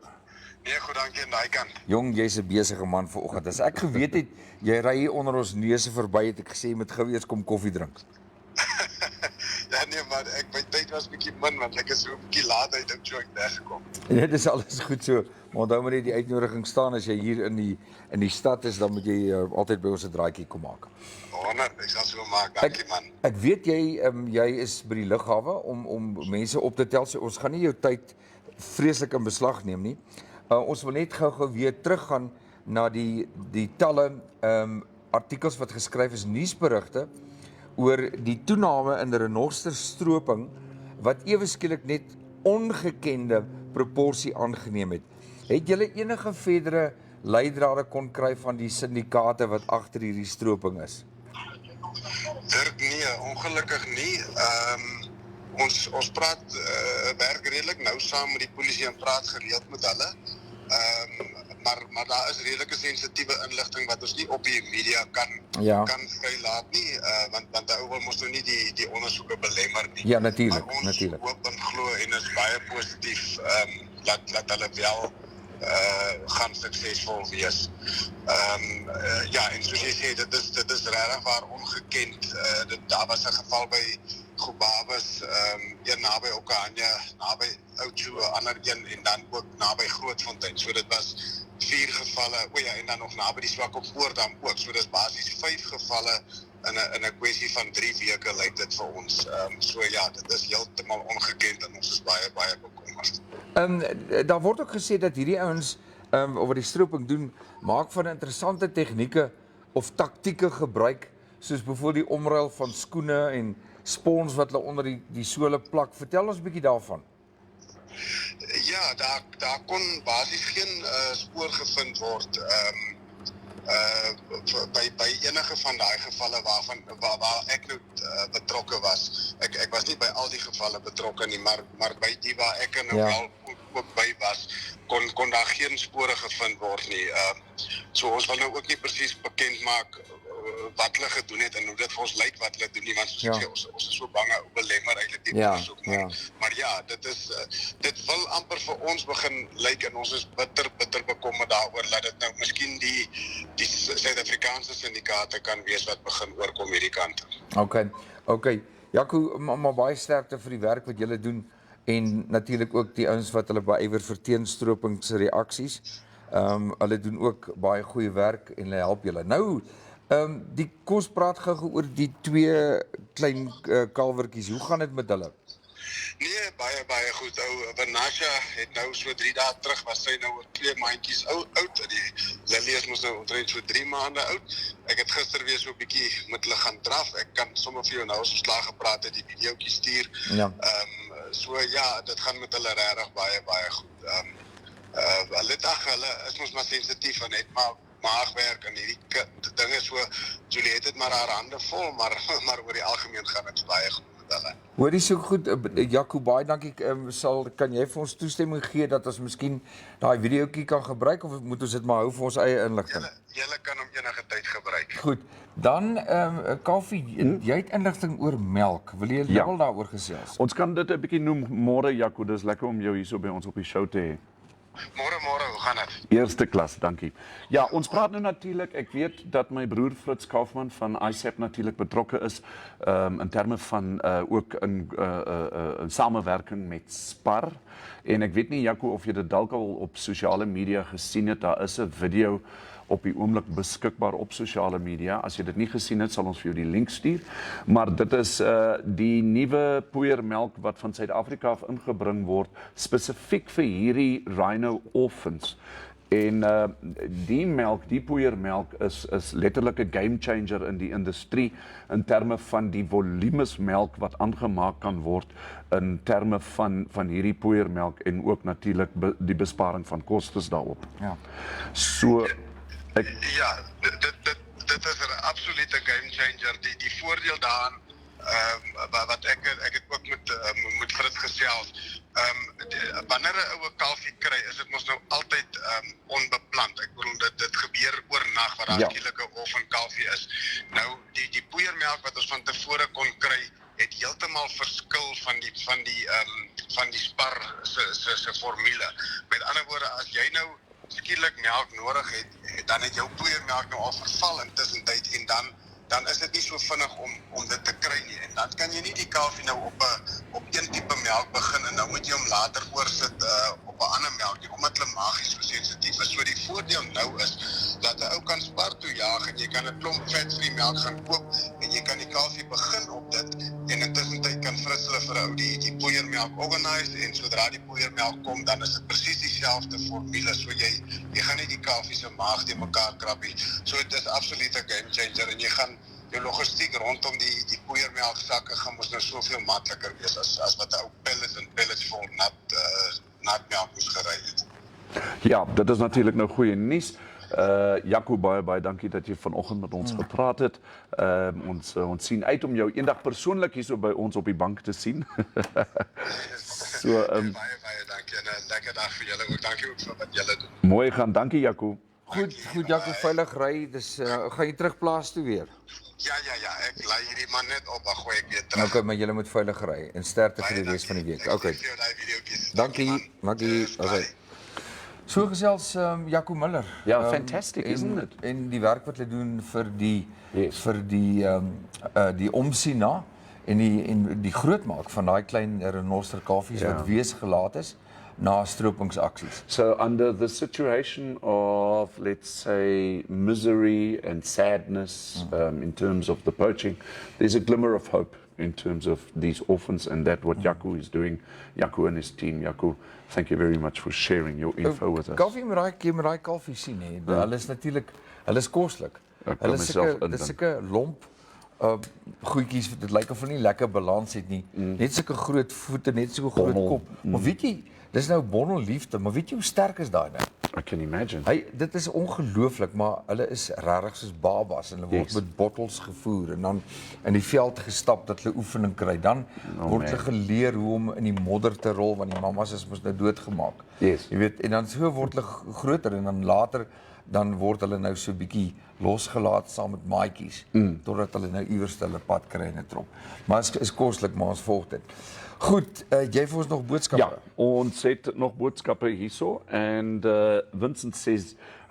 Nee, goed, dankie aan daai kant. Jong, jy's 'n besige man vanoggend. As ek geweet het jy ry hier onder ons neuse verby, het ek gesê jy moet gou eers kom koffie drink. Ja nee, maar my tyd was bietjie min want ek is so 'n bietjie laat uit op jou weggekom. Ja, dis alles goed so. Maar onthou maar net die uitnodiging staan as jy hier in die stad is, dan moet jy altyd by ons 'n draaitjie kom maak. 100, ek sal so maak, dankie man. Ek weet jy is by die lughawe om mense op te tel. So ons gaan nie jou tyd vreeslik in beslag neem nie. Ons wil net gou weer teruggaan na die talle artikels wat geskryf is, nuusberigte oor die toename in renosterstroping wat ewe skielik net ongekende proporsie aangeneem het. Het julle enige verdere leidrade kon kry van die syndikaate wat agter hierdie stroping is? Dirk, nee, ongelukkig nie. Ons praat werk redelik nou saam met die polisie en praat gereeld met hulle. Maar daar is redelike sensitiewe inligting wat ons nie op die media kan vrylaat nie, want die ou wil mos nou nie die ondersoeke belemmer nie. Ja, natuurlik. Maar ons hoop en glo en is baie positief dat hulle wel gaan suksesvol wees. Ja, en soos jy sê, dit is regtig waar ongekend. Daar was 'n geval by Gobabes, een naby Okanja, naby Oudtshoorn, 'n ander een en dan ook naby Grootfontein. So dit was 4 gevalle, en dan nog naby die Swakoppoortdam ook. So dis basies 5 gevalle in 'n kwessie van 3 weke lyk dit vir ons. So ja, dit is heeltemal ongekend en ons is baie bekommerd. Daar word ook gesê dat hierdie ouens wat die stroping doen, maak van interessante tegnieke of taktieke gebruik, soos byvoorbeeld die omruil van skoene en spons wat hulle onder die sole plak. Vertel ons 'n bietjie daarvan. Ja, daar kon basies geen spoor gevind word by enige van daai gevalle waar ek nou betrokke was. Ek was nie by al die gevalle betrokke nie, maar by die waar ek nou wel ook by was, kon daar geen spore gevind word nie. So ons wil nou ook nie presies bekend maak wat hulle gedoen het en hoe dit vir ons lyk wat hulle doen nie, want soos ek sê, ons is so bang oor belemmer eintlik die ondersoek. Maar ja, dit wil amper vir ons begin lyk en ons is bitter bekommerd daaroor dat dit nou miskien die Suid-Afrikaanse syndikaate kan wees wat begin oorkom hierdie kant. Okay. Jaco, maar baie sterkte vir die werk wat julle doen en natuurlik ook die ouens wat hulle beywer vir teenstropingsreaksies. Hulle doen ook baie goeie werk en hulle help julle. Nou, kom ons praat gou oor die 2 klein kalwertjies. Hoe gaan dit met hulle? Nee, baie goed. Vanasha het nou so 3 dae terug, was sy nou 2 maandjies oud. Die Lily is mos nou omtrent so 3 maande oud. Ek het gister weer so 'n bietjie met hulle gaan draf. Ek kan sommer vir jou nou so slag gepraat het, die videoetjie stuur. So ja, dit gaan met hulle regtig baie goed. Hulle is mos maar sensitief en het maar maagwerk en hierdie dinge so, Julie het maar haar hande vol, maar oor die algemeen gaan dit baie goed met hulle. Hoorie so goed, Jaco, baie dankie. Kan jy vir ons toestemming gee dat ons miskien daai videoetjie kan gebruik of moet ons dit maar hou vir ons eie inligting? Julle kan hom enige tyd gebruik. Goed. Dan Kaufeee, jy het inligting oor melk. Wil jy wel daaroor gesels? Ons kan dit 'n bietjie noem môre, Jaco. Dis lekker om jou hierso by ons op die show te hê. Môre, hoe gaan dit? Eerste klas, dankie. Ja, ons praat nou natuurlik, ek weet dat my broer Fritz Kaufman van ISAP natuurlik betrokke is in terme van ook in samewerking met SPAR. En ek weet nie, Jaco, of jy dit dalk al op sosiale media gesien het. Daar is 'n video op die oomblik beskikbaar op sosiale media. As jy dit nie gesien het, sal ons vir jou die link stuur. Maar dit is die nuwe poeiermelk wat van Suid-Afrika af ingebring word, spesifiek vir hierdie rhino orphans. En die melk, die poeiermelk is letterlik 'n game changer in die industrie in terme van die volumes melk wat aangemaak kan word in terme van hierdie poeiermelk en ook natuurlik die besparing van kostes daarop. Ja. So ja, dit is 'n absolute game changer. Die voordeel daaraan wat ek het ook met Fritz gesels. Wanneer 'n oue kalfie kry, is dit mos nou altyd onbeplant. Ek bedoel dit gebeur oornag wat daar skielike orphan kalfie is. Nou die poeiermelk wat ons van tevore kon kry, het heeltemal verskil van die SPAR se formule. Met ander woorde, as jy nou skielik melk nodig het, dan het jou poeiermelk nou al verval intussen tyd en dan is dit nie so vinnig om dit te kry nie. En dan kan jy nie die kalfie nou op een tipe melk begin en dan moet jy hom later oorsit op 'n ander melk nie, omdat hulle magies so sensitief is. So die voordeel nou is dat 'n ou kan SPAR toe jaag en jy kan 'n klomp vet-free melk gaan koop en jy kan die kalfie begin op dit en intussen tyd kan Fritz hulle vir ou die poeiermelk organise en sodra die poeiermelk kom, dan is dit presies dieselfde formule. So jy gaan nie die kalfie se maag te mekaar krap nie. So dit is absoluut 'n game changer en jy gaan jou logistiek rondom die poeiermelksakke gaan mos nou soveel makliker wees as wat 'n ou pellets vol nat melk moes gery het. Ja, dit is natuurlik nou goeie nuus. Jaco, baie dankie dat jy vanoggend met ons gepraat het. Ons sien uit om jou eendag persoonlik hier so by ons op die bank te sien. Baie dankie en 'n lekker dag vir julle ook. Dankie ook vir wat julle doen. Mooi gaan, dankie Jaco. Goed Jaco, veilig ry. Dis gaan jy terug plaas toe weer? Ja, ek laai hierdie man net op, dan gooi ek weer terug. Okay, maar jy moet veilig ry en sterkte vir die res van die week. Okay. Dankie. So gesels Jaco Muller. Ja, fantastic, isn't it? En die werk wat hulle doen vir die omsien na en die grootmaak van daai klein renoster kalfies wat wees gelaat is. nastropingsaksies. So under the situation of, let's say, misery and sadness in terms of the poaching, there's a glimmer of hope in terms of these orphans, and that what Jaco is doing, Jaco and his team. Jaco, thank you very much for sharing your info with us. Kaffee met daai kalfie sien hè. Hulle is natuurlik, hulle is koslik. Hulle is sulke lomp goedjies, dit lyk of hulle nie lekker balans het nie. Net sulke groot voete, net so groot kop. Maar weet jy, dis nou bonnelliefde, maar weet jy hoe sterk is daai ding? I can imagine. Dit is ongelooflik, maar hulle is regtig soos babas en hulle word met bottels gevoer en dan in die veld gestap dat hulle oefening kry. Dan word hulle geleer hoe om in die modder te rol want die mammas is mos nou doodgemaak. Yes. Jy weet, en dan so word hulle groter en dan later dan word hulle nou so bietjie losgelaat saam met maatjies totdat hulle nou iewers hulle pad kry in 'n trop. Maar is koslik, maar ons volg dit. Goed, jy vir ons nog boodskappe? Ja, ons het nog boodskappe hierso en Vincent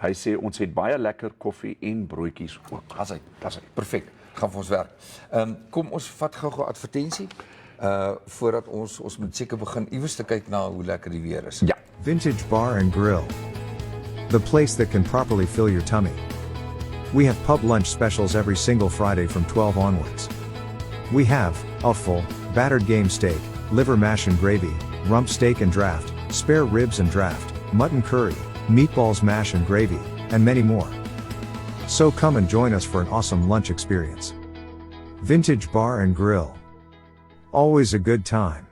hy sê ons het baie lekker koffie en broodjies ook. Dis hy. Perfek. Gaan vir ons werk. Kom ons vat gou-gou advertensie voordat ons moet seker begin iewers te kyk na hoe lekker die weer is. Ja. Vintage Bar and Grill. The place that can properly fill your tummy. We have pub lunch specials every single Friday from 12 onwards. We have offal, battered game steak, liver mash and gravy, rump steak and draft, spare ribs and draft, mutton curry, meatballs mash and gravy, and many more. So come and join us for an awesome lunch experience. Vintage Bar and Grill. Always a good time.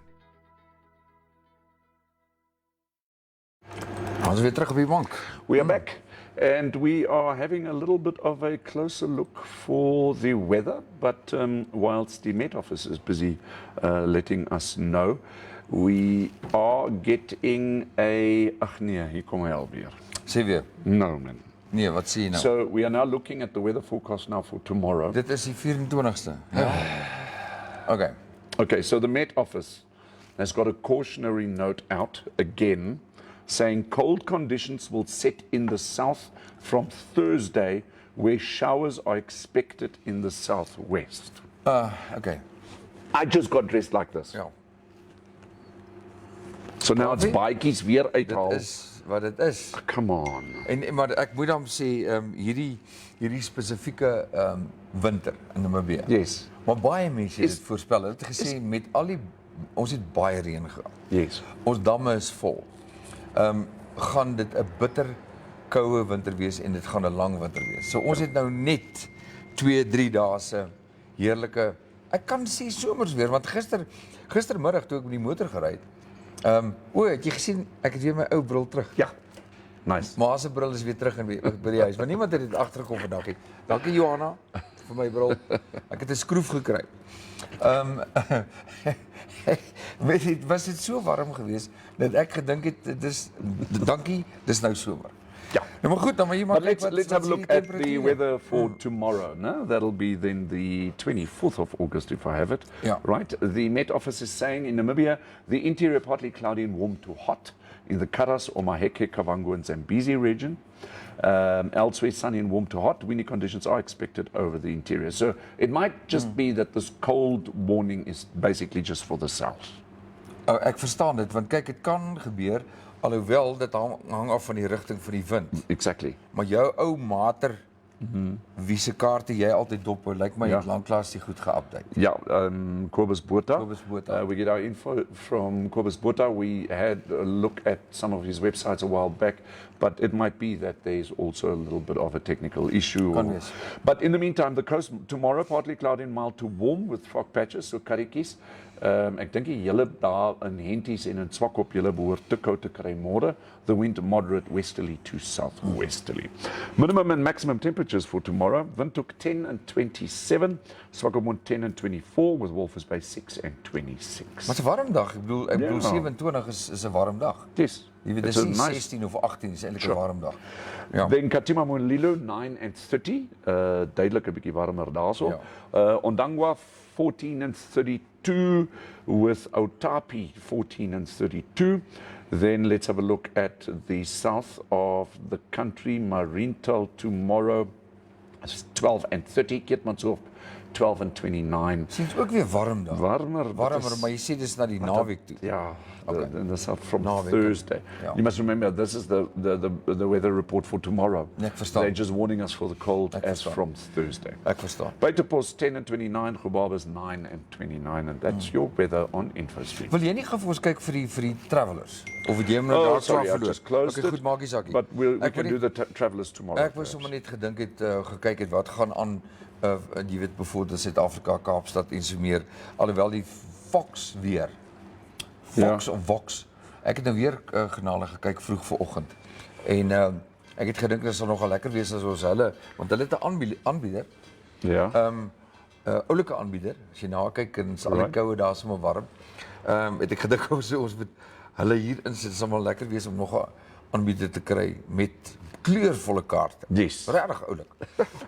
Ons weer terug op die bank. We are back. And we are having a little bit of a closer look for the weather, but whilst the Met Office is busy letting us know, we are getting a... Ach nee, hier kom hy alweer. Sê weer. No, man. Nee, wat sê jy nou? So we are now looking at the weather forecast now for tomorrow. Dit is die 24ste. Ja. Okay. Okay, so the Met Office has got a cautionary note out again, saying cold conditions will set in the south from Thursday, where showers are expected in the southwest. Okay. I just got dressed like this. Ja. So now it's baadjies weer uithaal. Dit is wat dit is. Come on. Maar ek moet dan sê hierdie spesifieke winter in Namibië. Yes. Maar baie mense het dit voorspel. Hulle het gesê met al die ons het baie reën gehad. Yes. Ons damme is vol. Gaan dit 'n bitter koue winter wees en dit gaan 'n lang winter wees. So ons het nou net 2-3 dae se heerlike, ek kan sê somers weer, want gistermiddag toe ek met die motor gery het. Het jy gesien ek het weer my ou bril terug. Ja. Nice. Maar se bril is weer terug in by die huis, maar niemand het dit agtergekom vandag nie. Dankie Johanna vir my bril. Ek het 'n skroef gekry. Was dit so warm geweest dat ek gedink het dankie, dis nou somer. Ja. Nou maar goed, dan maar jy maar But let's have a look at the weather for tomorrow. No, that'll be then the 24th of August if I have it. Yeah. Right. The Met Office is saying in Namibia, the interior partly cloudy and warm to hot in the Karas, Omaheke, Kavango and Zambezi region. Elsewhere sunny and warm to hot. Windy conditions are expected over the interior. So it might just be that this cold warning is basically just for the south. Ek verstaan dit, want kyk, dit kan gebeur, alhoewel dit hang af van die rigting van die wind. Exactly. Maar jou ou mater, wie se kaarte jy altyd dop hou, lyk my het lanklaas die goed geupdate. Yeah, Kobus Botha. We get our info from Kobus Botha. We had a look at some of his websites a while back, but it might be that there's also a little bit of a technical issue. But in the meantime, the coast tomorrow, partly cloudy and mild to warm with fog patches, so karretjies. Ek dink die hele daar in Henties en in Swakop julle behoort te koud te kry môre. The wind moderate westerly to southwesterly. Minimum and maximum temperatures for tomorrow. Windhoek 10 and 27, Swakopmund 10 and 24 with Walvis Bay 6 and 26. Maar 'n warm dag. Ek bedoel 27 is 'n warm dag. Yes. Jy weet dis nie 16 of 18 is eintlik 'n warm dag. Ja. Then Katima Mulilo 9 and 30, duidelik 'n bietjie warmer daarso. Ondangwa 14 and 32 with Otapi 14 and 32. Then let's have a look at the south of the country. Mariental tomorrow 12 and 30. Keetmanshoop 12 and 29. Sien ook weer warm daar. Warmer. Warmer, maar jy sê dis na die naweek toe. Yeah, Okay. and this is from Naweek. Thursday. Yeah. You must remember, this is the weather report for tomorrow. Ek verstaan. They're just warning us for the cold Ek as verstaan. from Thursday. Ek verstaan. Buitenpost 10 and 29, Gobabas 9 and 29, and that's your weather on Infostream. Wil jy nie gou vir ons kyk vir die travelers? Of het jy hom nou Oh, daar sorry, klaar I verloor? just closed Okay, it. goed, maak nie sakkie. But we Ek can wil do net- the travelers tomorrow. Ek wou sommer net gedink het, gekyk het wat gaan aan, jy weet bijvoorbeeld Suid-Afrika, Kaapstad en so meer, alhoewel die Fox weer, Fox of Vox, ek het nou weer genade gekyk vroeg vanoggend, en ek het gedink dit sal nogal lekker wees as ons hulle, want hulle het 'n aanbieder, Yeah. oulike aanbieder, as jy na kyk en is al die koue daar sommer warm, het ek gedink ons moet hulle hier insit, sal maar lekker wees om nog 'n aanbieder te kry met kleurvolle kaarte. Yes. Regtig oulik.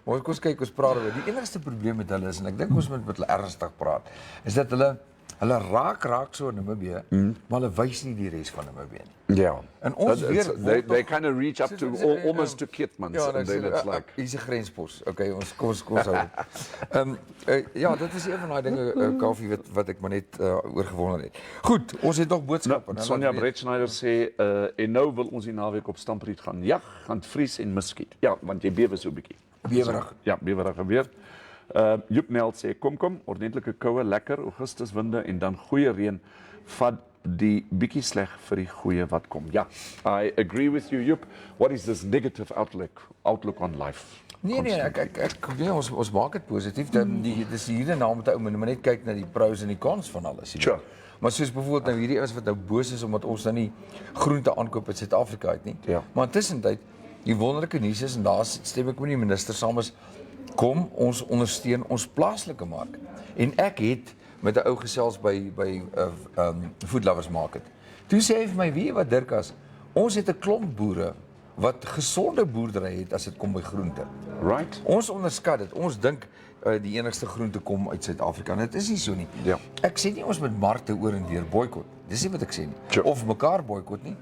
Maar kom ons kyk, ons praat oor. Die enigste probleem met hulle is, en ek dink ons moet met hulle ernstig praat, is dat hulle raak so in Namibië, maar hulle wys nie die res van Namibië nie. Yeah. En ons weer they kind of reach up to almost to Kitmans, Ja, and then it's like... hier's 'n grenspos. Okay, ons kom hou dit. Ja, dit is een van daai dinge, Kaufeee, wat ek maar net oorgewonder het. Goed, ons het nog boodskappe. Nou, Sonja Bretschneider sê, en nou wil ons die naweek op stampriet gaan jag, gaan vries en miskiet. Ja, want jy bewe so 'n bietjie. Bewerig. Ja, bewerig weer. Joep Nel sê, kom, ordentlike koue, lekker, augustuswinde en dan goeie reën, vat die bietjie sleg vir die goeie wat kom. Ja, I agree with you, Joep. What is this negative outlook on life? Nee, nee, ons maak dit positief. Dis hierdie naam te ou moet net kyk na die pros en die cons van alles. Sure. Maar soos byvoorbeeld nou hierdie ouens wat nou boos is omdat ons nou nie groente aankoop uit Suid-Afrika uit nie. Ja. Maar intussen die wonderlike nuus is, en daar stem ek met die minister saam, is kom ons ondersteun ons plaaslike mark. En ek het met 'n ou gesels by Food Lovers Market. Toe sê hy vir my, weet jy wat Dirkas, ons het 'n klomp boere wat gesonde boerdery het as dit kom by groente. Right? Ons onderskat dit. Ons dink die enigste groente kom uit Suid-Afrika. En dit is nie so nie. Ja. Ek sê nie ons moet markte oor en weer boikot. Dis nie wat ek sê nie. Sure. Of mekaar boikot nie.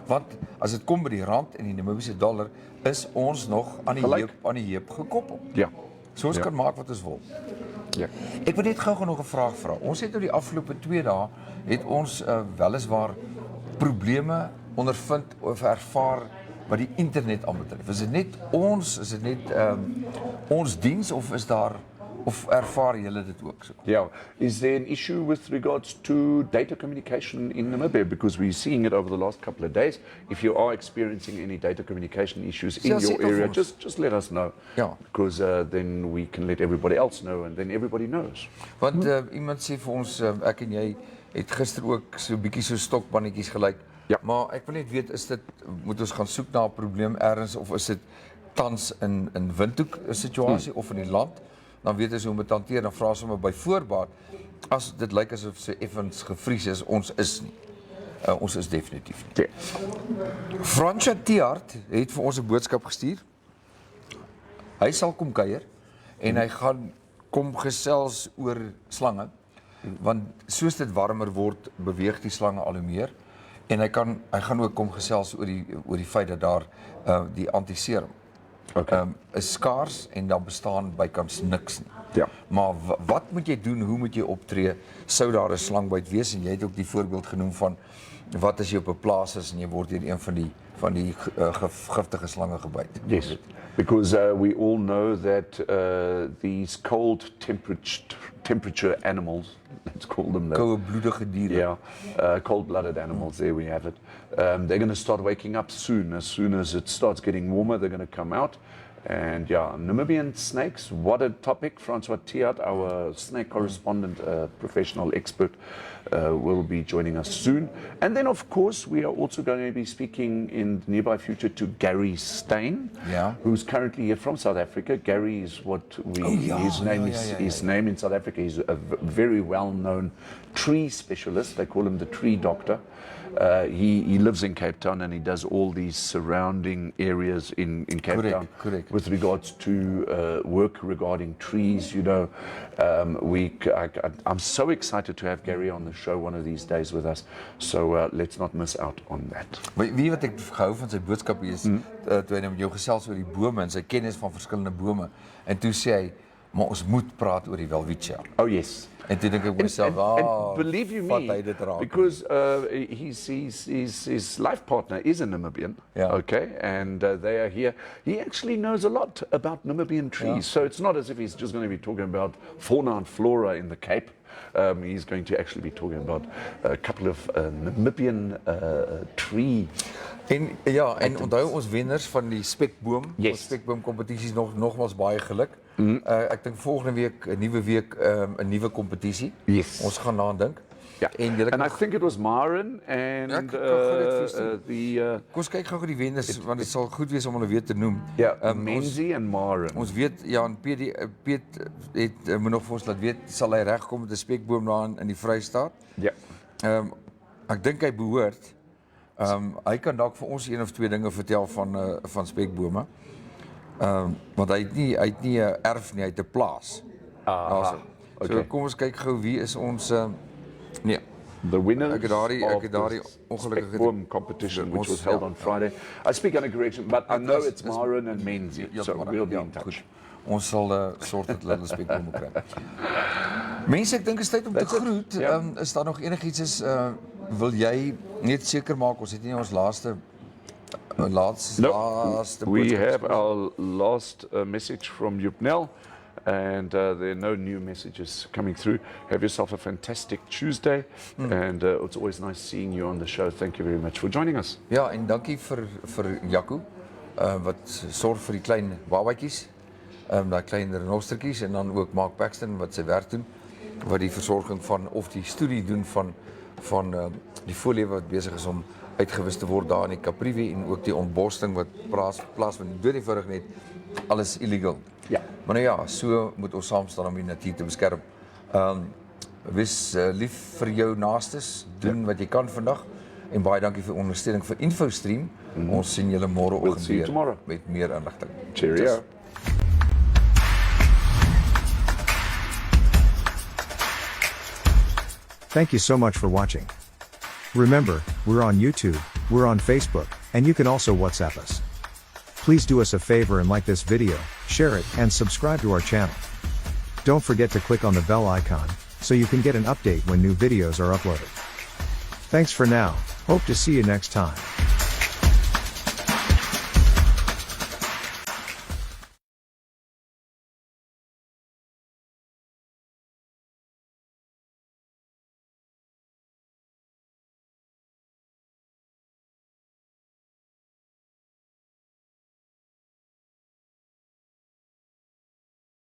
Want as dit kom by die rand en die Namibiese dollar, is ons nog aan die heup gekoppel. Ja. So ons kan maak wat ons wil. Ja. Ek wil net gou nog 'n vraag vra. Ons het nou die afgelope 2 dae het ons weliswaar probleme ondervind of ervaar wat die internet aanbetref. Is dit net ons diens of ervaar julle dit ook so? Yeah. Is there an issue with regards to data communication in Namibia? Because we're seeing it over the last couple of days. If you are experiencing any data communication issues in your area, just let us know. Ja. Because then we can let everybody else know, and then everybody knows. Want iemand sê vir ons, ek en jy het gister ook so 'n bietjie so stokpannetjies gelyk. Ja. Maar ek wil net weet, moet ons gaan soek na 'n probleem ergens, of is dit tans in Windhoek 'n situasie of in die land? Dan weet ons hoe om dit hanteer. Dan vra sommer by voorbaat, as dit lyk asof sy effens gevries is, ons is nie. Ons is definitief nie. Fransja Tiart het vir ons 'n boodskap gestuur. Hy sal kom kuier en hy gaan kom gesels oor slange, want soos dit warmer word, beweeg die slange al hoe meer, en hy gaan ook kom gesels oor die feit dat daar die antiserum is skaars en daar bestaan bykans niks nie. Ja. Maar wat moet jy doen, hoe moet jy optree, sou daar 'n slangbyt wees? En jy het ook die voorbeeld genoem van wat as jy op 'n plaas is en jy word deur een van die giftige slange gebyt. Yes, because we all know that these cold temperature animals, let's call them that. Koue bloedige diere. Yeah, cold-blooded animals, there we have it. They're going to start waking up soon. As soon as it starts getting warmer, they're going to come out. And yeah, Namibian snakes, what a topic. Francois Tiat, our snake correspondent, professional expert, will be joining us soon. And then, of course, we are also going to be speaking in the nearby future to Gary Steyn, who's currently here from South Africa. Gary is his name in South Africa. He's a very well-known tree specialist. They call him the tree doctor. He lives in Cape Town and he does all these surrounding areas in Cape Town with regards to work regarding trees. You know, I'm so excited to have Gary on the show one of these days with us. So let's not miss out on that. Wie wat ek gehou van sy boodskap is, toe hy met jou gesels oor die bome en sy kennis van verskillende bome. En toe sê hy, maar ons moet praat oor die welwitschia. Oh yes. En toe dink ek myself, And believe you vat me, hy dit raak. because his life partner is a Namibian, Yeah. okay, and they are here. He actually knows a lot about Namibian trees, Yeah. so it's not as if he's just going to be talking about fauna and flora in the Cape. He's going to actually be talking about a couple of Namibian tree. En ja, en onthou ons wenners van die spekboom, Yes. ons spekboom kompetisies nogmaals baie geluk. Ek dink volgende week, 'n nuwe week, 'n nuwe kompetisie. Yes. Ons gaan daaraan dink. Yeah. En julle And I kan think it was Maren and Ja, ek kan gou dit vir jou the kom ons kyk gou die wenners want dit sal goed wees om hulle weer te noem. Menzie and Maren. Ons weet ja, en Piet het moet nog vir ons laat weet sal hy regkom met 'n spekboom daar in die Vrystaat. Ja. Ek dink hy behoort. Hy kan dalk vir ons een of twee dinge vertel van spekbome. Want hy het nie 'n erf nie, hy het 'n plaas. Aha. So Okay. kom ons kyk gou wie is ons nee. The winners Ek het daardie of ongelukkige the Spekboom competition, which was held on Friday. I speak under correction, but I know it's Maren and Menzie, so we'll be in touch. Goed. Ons sal sorg dat hulle spekbome kry. Mense, ek dink is tyd om te groet. Ja. Is daar nog enigiets wil jy net seker maak ons het nie ons laaste We boodskap have our last message from Yupnel, and there are no new messages coming through. Have yourself a fantastic Tuesday, and it's always nice seeing you on the show. Thank you very much for joining us. Ja, en dankie vir Jaco wat sorg vir die klein babatjies, daai klein renostertjies en dan ook Mark Paxton wat sy werk doen, wat die versorging van of die studie doen van die voorlewe wat besig is om uitgewis te word daar in die Caprivi en ook die ontborsting wat plaasvind. Dood eenvoudig net alles illegal. Ja. Maar nou ja, so moet ons saam staan om die natuur te beskerm. Wees lief vir jou naastes, doen wat jy kan vandag en baie dankie vir ondersteuning vir Infostream. Ons sien julle môreoggend see you weer tomorrow. met meer inligting. Cheerio. Thank you so much for watching. Remember, we're on YouTube, we're on Facebook, and you can also WhatsApp us. Please do us a favor and like this video, share it, and subscribe to our channel. Don't forget to click on the bell icon, so you can get an update when new videos are uploaded. Thanks for now, hope to see you next time.